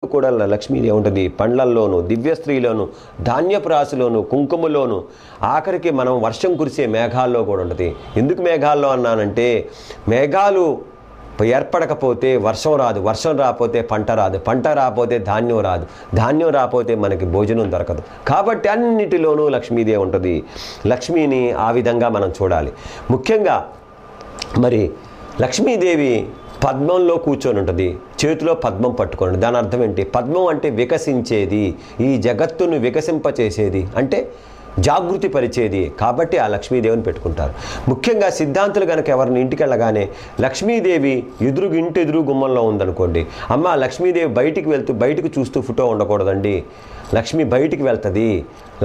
కూడా లక్ష్మీదేవి ఉంటుంది. పండ్లల్లోనూ, దివ్య స్త్రీలోను, ధాన్యపు రాశిలోను, కుంకుమలోను, ఆఖరికి మనం వర్షం కురిసే మేఘాల్లో కూడా ఉంటుంది. ఎందుకు మేఘాల్లో అన్నానంటే, మేఘాలు ఏర్పడకపోతే వర్షం రాదు, వర్షం రాకపోతే పంట రాదు, పంట రాకపోతే ధాన్యం రాదు, ధాన్యం రాకపోతే మనకి భోజనం దొరకదు. కాబట్టి అన్నిటిలోనూ లక్ష్మీదేవి ఉంటుంది. లక్ష్మీని ఆ విధంగా మనం చూడాలి. ముఖ్యంగా మరి లక్ష్మీదేవి పద్మంలో కూర్చొని ఉంటుంది, చేతిలో పద్మం పట్టుకోండి. దాని అర్థం ఏంటి? పద్మం అంటే వికసించేది, ఈ జగత్తును వికసింపచేసేది, అంటే జాగృతి పరిచేది. కాబట్టి ఆ లక్ష్మీదేవిని పెట్టుకుంటారు. ముఖ్యంగా సిద్ధాంతులు కనుక ఎవరిని ఇంటికి వెళ్ళగానే లక్ష్మీదేవి ఇంటి ఎదురు గుమ్మంలో ఉందనుకోండి, అమ్మ లక్ష్మీదేవి బయటికి చూస్తూ ఫోటో ఉండకూడదండి, లక్ష్మి బయటికి వెళ్తుంది,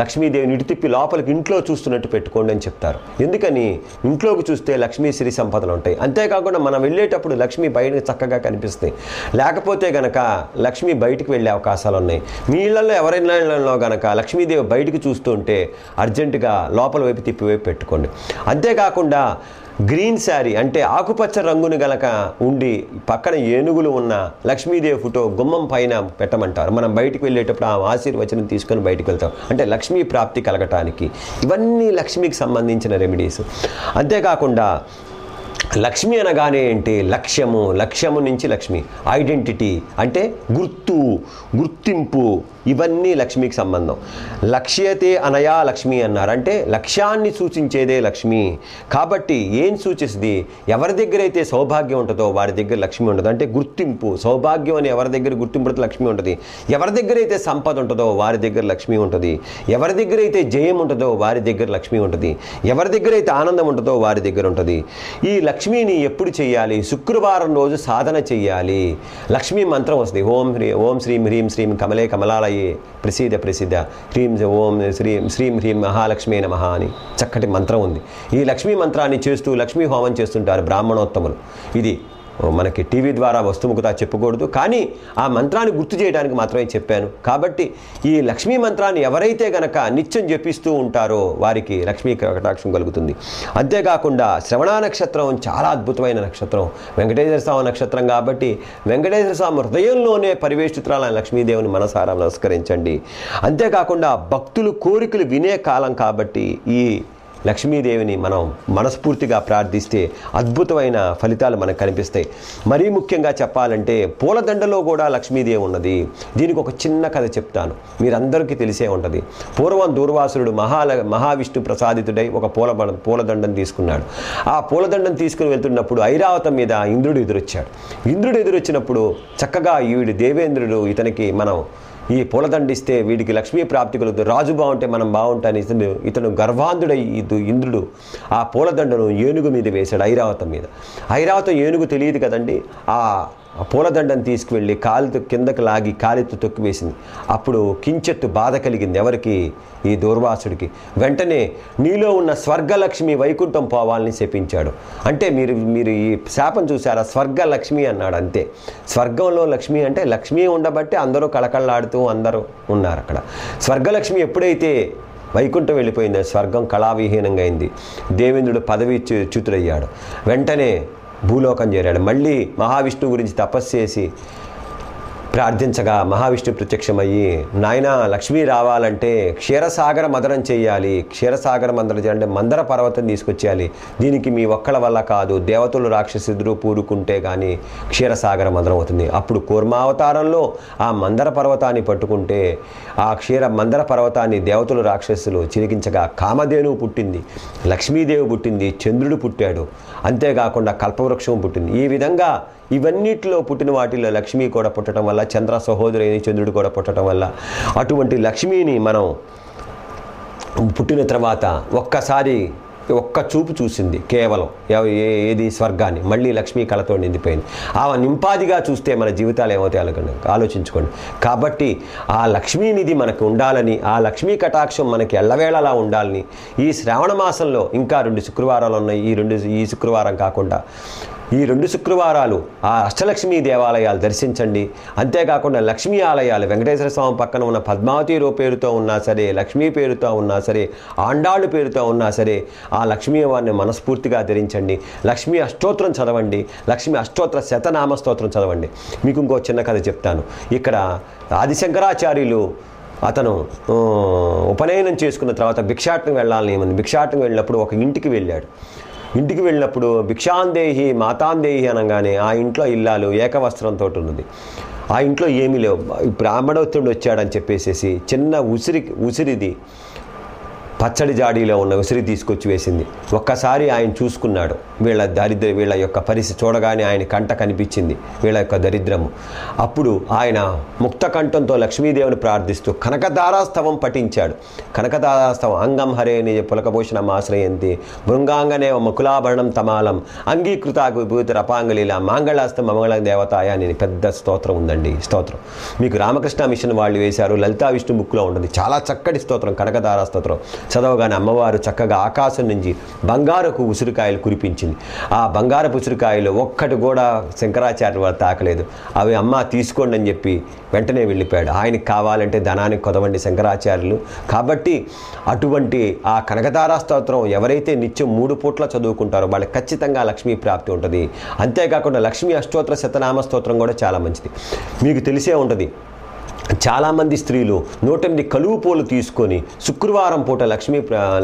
లక్ష్మీదేవిని ఇటు తిప్పి లోపలికి ఇంట్లో చూస్తున్నట్టు పెట్టుకోండి అని చెప్తారు. ఎందుకని? ఇంట్లోకి చూస్తే లక్ష్మీ సిరి సంపదలు ఉంటాయి. అంతేకాకుండా మనం వెళ్ళేటప్పుడు లక్ష్మి బయటకు చక్కగా కనిపిస్తాయి. లేకపోతే గనక లక్ష్మి బయటికి వెళ్ళే అవకాశాలు ఉన్నాయి. మీ ఇళ్లలో ఎవరైనా ఇళ్లలో గనక లక్ష్మీదేవి బయటికి చూస్తుంటే అర్జెంటుగా లోపల వైపు తిప్పివైపు పెట్టుకోండి. అంతేకాకుండా గ్రీన్ శారీ అంటే ఆకుపచ్చ రంగును గనక ఉండి పక్కన ఏనుగులు ఉన్న లక్ష్మీదేవి ఫోటో గుమ్మం పైన పెట్టమంటారు. మనం బయటికి వెళ్ళేటప్పుడు ఆ ఆశీర్వచనం తీసుకొని బయటికి వెళ్తాం, అంటే లక్ష్మీ ప్రాప్తి కలగటానికి. ఇవన్నీ లక్ష్మికి సంబంధించిన రెమెడీస్. అంతేకాకుండా లక్ష్మి అనగానే ఏంటి? లక్ష్యము నుంచి లక్ష్మి, ఐడెంటిటీ అంటే గుర్తింపు, ఇవన్నీ లక్ష్మికి సంబంధం. లక్ష్యతే అనయా లక్ష్మి అన్నారు, అంటే లక్ష్యాన్ని సూచించేదే లక్ష్మి. కాబట్టి ఏం సూచిస్తుంది? ఎవరి దగ్గర అయితే సౌభాగ్యం ఉంటుందో వారి దగ్గర లక్ష్మి ఉండదు, అంటే గుర్తింపు. సౌభాగ్యం అని ఎవరి దగ్గర గుర్తింపు ఉంటుందో లక్ష్మి ఉంటుంది. ఎవరి దగ్గర అయితే సంపద ఉంటుందో వారి దగ్గర లక్ష్మి ఉంటుంది. ఎవరి దగ్గర అయితే జయం ఉంటుందో వారి దగ్గర లక్ష్మి ఉంటుంది. ఎవరి దగ్గర అయితే ఆనందం ఉంటుందో వారి దగ్గర ఉంటుంది. ఈ లక్ష్మిని ఎప్పుడు చేయాలి? శుక్రవారం రోజు సాధన చెయ్యాలి. లక్ష్మీ మంత్రం వస్తుంది. ఓం శ్రీం హ్రీం శ్రీం కమలే కమలాలయే ప్రసిద్ధ హ్రీం ఓం శ్రీం హ్రీం మహాలక్ష్మీ నమః అని చక్కటి మంత్రం ఉంది. ఈ లక్ష్మీ మంత్రాన్ని చేస్తూ లక్ష్మీ హోమం చేస్తుంటారు బ్రాహ్మణోత్తములు. ఇది మనకి టీవీ ద్వారా వస్తుముఖత చెప్పకూడదు, కానీ ఆ మంత్రాన్ని గుర్తు చేయడానికి మాత్రమే చెప్పాను. కాబట్టి ఈ లక్ష్మీ మంత్రాన్ని ఎవరైతే గనక నిత్యం జపిస్తూ ఉంటారో వారికి లక్ష్మీ కటాక్షం కలుగుతుంది. అంతేకాకుండా శ్రవణ నక్షత్రం చాలా అద్భుతమైన నక్షత్రం, వెంకటేశ్వర స్వామి నక్షత్రం. కాబట్టి వెంకటేశ్వర స్వామి హృదయంలోనే పరివేష్టితురాలైన లక్ష్మీదేవిని మనసారా నమస్కరించండి. అంతేకాకుండా భక్తులు కోరికలు వినే కాలం కాబట్టి ఈ లక్ష్మీదేవిని మనం మనస్ఫూర్తిగా ప్రార్థిస్తే అద్భుతమైన ఫలితాలు మనకు కనిపిస్తాయి. మరీ ముఖ్యంగా చెప్పాలంటే పూలదండలో కూడా లక్ష్మీదేవి ఉన్నది. దీనికి ఒక చిన్న కథ చెప్తాను, మీరందరికీ తెలిసే ఉంటుంది. పూర్వం దూర్వాసురుడు మహావిష్ణు ప్రసాదితుడై ఒక పూలదండం తీసుకున్నాడు. ఆ పూలదండం తీసుకుని వెళ్తున్నప్పుడు ఐరావతం మీద ఇంద్రుడు ఎదురొచ్చాడు. ఇంద్రుడు ఎదురొచ్చినప్పుడు చక్కగా దేవేంద్రుడు ఇతనికి మనం ఈ పూలదండిస్తే వీడికి లక్ష్మీ ప్రాప్తి కలుగుతుంది, రాజు బాగుంటే మనం బాగుంటాని ఇతను గర్వాంధుడై ఇంద్రుడు ఆ పూలదండను ఏనుగు మీద వేశాడు, ఐరావతం మీద. ఐరావతం ఏనుగు తెలియదు కదండి. ఆ పూలదండను తీసుకువెళ్ళి కాలుతో కిందకి లాగి కాలితో తొక్కివేసింది. అప్పుడు కించెత్తు బాధ కలిగింది ఎవరికి? ఈ దూర్వాసుడికి. వెంటనే నీలో ఉన్న స్వర్గలక్ష్మి వైకుంఠం పోవాలని శపించాడు. అంటే మీరు ఈ శాపం చూసారా? స్వర్గలక్ష్మి అన్నాడు. అంతే, స్వర్గంలో లక్ష్మి అంటే లక్ష్మి ఉండబట్టి అందరూ కళకళలాడుతూ అందరూ ఉన్నారు అక్కడ. స్వర్గలక్ష్మి ఎప్పుడైతే వైకుంఠం వెళ్ళిపోయిందో స్వర్గం కళావిహీనంగా అయింది. దేవేంద్రుడు పదవి చ్యుతుడయ్యాడు. వెంటనే భూలోకం చేరాడు. మళ్ళీ మహావిష్ణువు గురించి తపస్సు చేసి ప్రార్థించగా మహావిష్ణువు ప్రత్యక్షమయ్యి, నాయన లక్ష్మీ రావాలంటే క్షీరసాగర మదనం చేయాలి. క్షీరసాగర మదనం చేయాలంటే మందర పర్వతం తీసుకొచ్చేయాలి. దీనికి మీ ఒక్కళ్ళ వల్ల కాదు, దేవతలు రాక్షసుడు పూరుకుంటే కానీ క్షీరసాగర మదనం అవుతుంది. అప్పుడు కూర్మావతారంలో ఆ మందర పర్వతాన్ని పట్టుకుంటే ఆ మందర పర్వతాన్ని దేవతలు రాక్షసులు చిరికించగా కామధేనువు పుట్టింది, లక్ష్మీదేవి పుట్టింది, చంద్రుడు పుట్టాడు, అంతేకాకుండా కల్పవృక్షం పుట్టింది. ఈ విధంగా ఇవన్నిటిలో పుట్టిన వాటిలో లక్ష్మి కూడా పుట్టడం వల్ల, చంద్ర సహోదరుని చంద్రుడు కూడా పుట్టడం వల్ల, అటువంటి లక్ష్మిని మనం పుట్టిన తర్వాత ఒక్క చూపు చూసింది కేవలం ఏది? స్వర్గాన్ని. మళ్ళీ లక్ష్మీ కళతో నిండిపోయింది. ఆ నింపాదిగా చూస్తే మన జీవితాలు ఏమవుతాయి ఆలోచించుకోండి. కాబట్టి ఆ లక్ష్మీనిధి మనకు ఉండాలని, ఆ లక్ష్మీ కటాక్షం మనకి ఎల్లవేళలా ఉండాలని ఈ శ్రావణ మాసంలో ఇంకా 2 శుక్రవారాలు ఉన్నాయి. ఈ శుక్రవారం కాకుండా ఈ 2 శుక్రవారాలు ఆ అష్టలక్ష్మీ దేవాలయాలు దర్శించండి. అంతేకాకుండా లక్ష్మీ ఆలయాలు వెంకటేశ్వర స్వామి పక్కన ఉన్న పద్మావతి పేరుతో ఉన్నా సరే, లక్ష్మీ పేరుతో ఉన్నా సరే, ఆండాళ్ళు పేరుతో ఉన్నా సరే, ఆ లక్ష్మీ వారిని మనస్ఫూర్తిగా ధరించండి. లక్ష్మీ అష్టోత్తరం చదవండి. లక్ష్మీ అష్టోత్తర శతనామ స్తోత్రం చదవండి. మీకు ఇంకో చిన్న కథ చెప్తాను. ఇక్కడ ఆదిశంకరాచార్యులు అతను ఉపనయనం చేసుకున్న తర్వాత భిక్షాటనం వెళ్ళాలని భిక్షాటనం వెళ్ళినప్పుడు ఒక ఇంటికి వెళ్ళాడు. ఇంటికి వెళ్ళినప్పుడు భిక్షాందేహి మాతాందేహి అనగానే ఆ ఇంట్లో ఇల్లాలు ఏకవస్త్రంతో ఉన్నది. ఆ ఇంట్లో ఏమీ లేవు. బ్రాహ్మణోత్తరుడు వచ్చాడని చెప్పేసేసి చిన్న ఉసిరిది పచ్చడి జాడీలో ఉన్న ఉసిరి తీసుకొచ్చి వేసింది. ఒక్కసారి ఆయన చూసుకున్నాడు. వీళ్ళ యొక్క పరిస్థితి చూడగానే ఆయన కంట కనిపించింది వీళ్ళ యొక్క దరిద్రము. అప్పుడు ఆయన ముక్త కంఠంతో లక్ష్మీదేవిని ప్రార్థిస్తూ కనకదారాస్తవం పఠించాడు. కనకదారాస్తవం అంగం హరే నిజ పులకభూషణం ఆశ్రయంతి భృంగాంగనే ముకులాభరణం తమాలం అంగీకృత విభూతి రపాంగలీల మాంగళాస్తం మంగళ దేవతాయ అని పెద్ద స్తోత్రం ఉందండి. స్తోత్రం మీకు రామకృష్ణ మిషన్ వాళ్ళు వేశారు. లలితా విష్ణు బుక్లో ఉంటుంది. చాలా చక్కటి స్తోత్రం కనకదారా స్తోత్రం. చదవగానే అమ్మవారు చక్కగా ఆకాశం నుంచి బంగారపు ఉసిరికాయలు కురిపించింది. ఆ బంగారపు ఉసిరికాయలు ఒక్కటి కూడా శంకరాచార్యుల వారు తాకలేదు. అవి అమ్మ తీసుకోండి అని చెప్పి వెంటనే వెళ్ళిపోయాడు. ఆయనకి కావాలంటే ధనానికి కొదవండి శంకరాచార్యులు. కాబట్టి అటువంటి ఆ కనకదారా స్తోత్రం ఎవరైతే నిత్యం 3 పూట్ల చదువుకుంటారో వాళ్ళకి ఖచ్చితంగా లక్ష్మీ ప్రాప్తి ఉంటుంది. అంతేకాకుండా లక్ష్మీ అష్టోత్తర శతనామ స్తోత్రం కూడా చాలా మంచిది. మీకు తెలిసే ఉంటుంది. చాలామంది స్త్రీలు 108 కలువు పూలు తీసుకొని శుక్రవారం పూట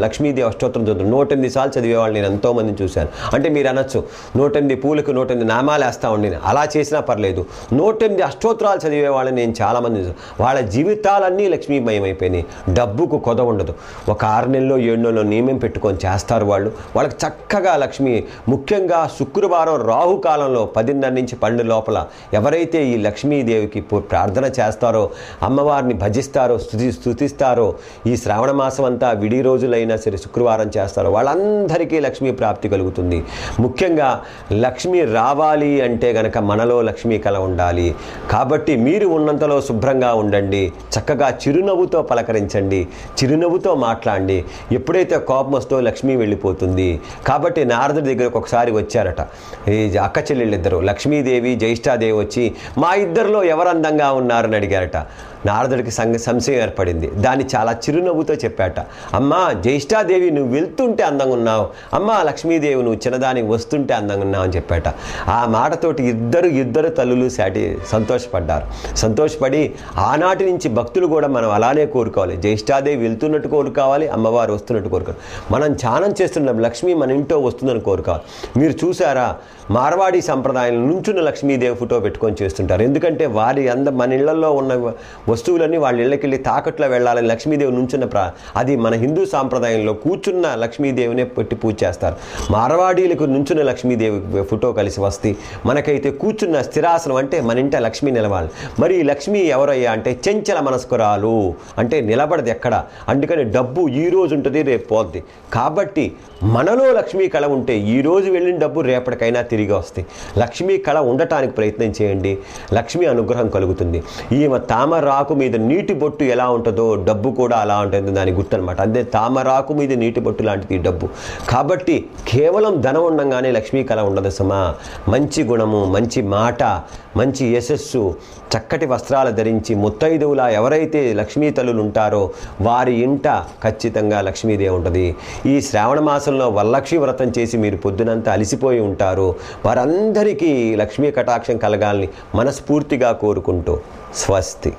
లక్ష్మీదేవి అష్టోత్తరం చదువుతారు. 108 సార్లు చదివేవాళ్ళు నేను ఎంతోమందిని చూశాను. అంటే మీరు అనొచ్చు 108 పూలకు 108 నామాలు వేస్తా ఉండి, అలా చేసినా పర్లేదు. 108 అష్టోత్తరాలు చదివేవాళ్ళని నేను చాలామంది చూసాను. వాళ్ళ జీవితాలన్నీ లక్ష్మీమయం అయిపోయినాయి. డబ్బుకు కొద ఉండదు. ఒక 6 నెలలో 7 నెలలో నియమం పెట్టుకొని చేస్తారు వాళ్ళకి చక్కగా లక్ష్మి. ముఖ్యంగా శుక్రవారం రాహుకాలంలో 10:30 నుంచి 12 లోపల ఎవరైతే ఈ లక్ష్మీదేవికి ప్రార్థన చేస్తారో, అమ్మవారిని భజిస్తారో, స్తుతిస్తారో, ఈ శ్రావణ మాసం అంతా విడి రోజులైనా సరే శుక్రవారం చేస్తారో వాళ్ళందరికీ లక్ష్మీ ప్రాప్తి కలుగుతుంది. ముఖ్యంగా లక్ష్మి రావాలి అంటే గనక మనలో లక్ష్మీ కళ ఉండాలి. కాబట్టి మీరు ఉన్నంతలో శుభ్రంగా ఉండండి. చక్కగా చిరునవ్వుతో పలకరించండి, చిరునవ్వుతో మాట్లాడండి. ఎప్పుడైతే కోపం వస్తుందో లక్ష్మి వెళ్ళిపోతుంది. కాబట్టి నారదుడి దగ్గరకు ఒకసారి వచ్చారట ఈ అక్క చెల్లెళ్ళిద్దరు, లక్ష్మీదేవి జ్యేష్ఠాదేవి వచ్చి మా ఇద్దరిలో ఎవరు అందంగా ఉన్నారని అడిగారట. నారదుడికి సంశయం ఏర్పడింది. దాన్ని చాలా చిరునవ్వుతో చెప్పాట. అమ్మా జ్యేష్ఠాదేవి నువ్వు వెళ్తుంటే అందంగా ఉన్నావు, అమ్మా లక్ష్మీదేవి నువ్వు చిన్నదానికి వస్తుంటే అందంగా ఉన్నావు అని చెప్పాట. ఆ మాటతోటి ఇద్దరు తల్లులు సంతోషపడ్డారు. సంతోషపడి ఆనాటి నుంచి భక్తులు కూడా మనం అలానే కోరుకోవాలి. జ్యేష్ఠాదేవి వెళ్తున్నట్టు కోరుకోవాలి, అమ్మవారు వస్తున్నట్టు కోరుకోవాలి. మనం ధ్యానం చేస్తున్నాం, లక్ష్మి మన ఇంట్లో వస్తుందని కోరుకోవాలి. మీరు చూసారా, మార్వాడి సంప్రదాయంలో నుంచున్న లక్ష్మీదేవి ఫోటో పెట్టుకొని చేస్తుంటారు. ఎందుకంటే వారి మన ఇళ్లలో ఉన్న వస్తువులన్నీ వాళ్ళ ఇళ్ళకి వెళ్ళి తాకట్లో వెళ్ళాలని లక్ష్మీదేవి నుంచున్న అది మన హిందూ సాంప్రదాయంలో కూర్చున్న లక్ష్మీదేవినే పెట్టి పూజ చేస్తారు. మార్వాడీలకు నుంచున్న లక్ష్మీదేవి ఫోటో కలిసి వస్తే, మనకైతే కూర్చున్న స్థిరాసనం అంటే మన ఇంట లక్ష్మి నిలవాలి. మరి ఈ లక్ష్మి ఎవరయ్యా అంటే చంచల మనస్కురాలు, అంటే నిలబడదు ఎక్కడ. అందుకని డబ్బు ఈ రోజు ఉంటుంది, రేపు పోద్ది. కాబట్టి మనలో లక్ష్మీ కళ ఉంటే ఈ రోజు వెళ్ళిన డబ్బు రేపటికైనా తిరిగి వస్తాయి. లక్ష్మీ కళ ఉండటానికి ప్రయత్నం చేయండి, లక్ష్మీ అనుగ్రహం కలుగుతుంది. ఈమె తామరాకు మీద నీటి బొట్టు ఎలా ఉంటుందో డబ్బు కూడా అలా ఉంటుంది, దాని గుర్తు అనమాట. అదే తామరాకు మీద నీటి బొట్టు లాంటిది డబ్బు. కాబట్టి కేవలం ధనం ఉండగానే లక్ష్మీ కళ ఉండదు సమా. మంచి గుణము, మంచి మాట, మంచి యశస్సు, చక్కటి వస్త్రాలు ధరించి ముత్తైదువులా ఎవరైతే లక్ష్మీ తల్లులు ఉంటారో వారి ఇంట ఖచ్చితంగా లక్ష్మీదేవి ఉంటుంది. ఈ శ్రావణ మాసంలో వరలక్ష్మి వ్రతం చేసి మీరు పొద్దునంతా అలసిపోయి ఉంటారు. వారందరికీ లక్ష్మీ కటాక్షం కలగాలని మనస్ఫూర్తిగా కోరుకుంటూ స్వస్తి.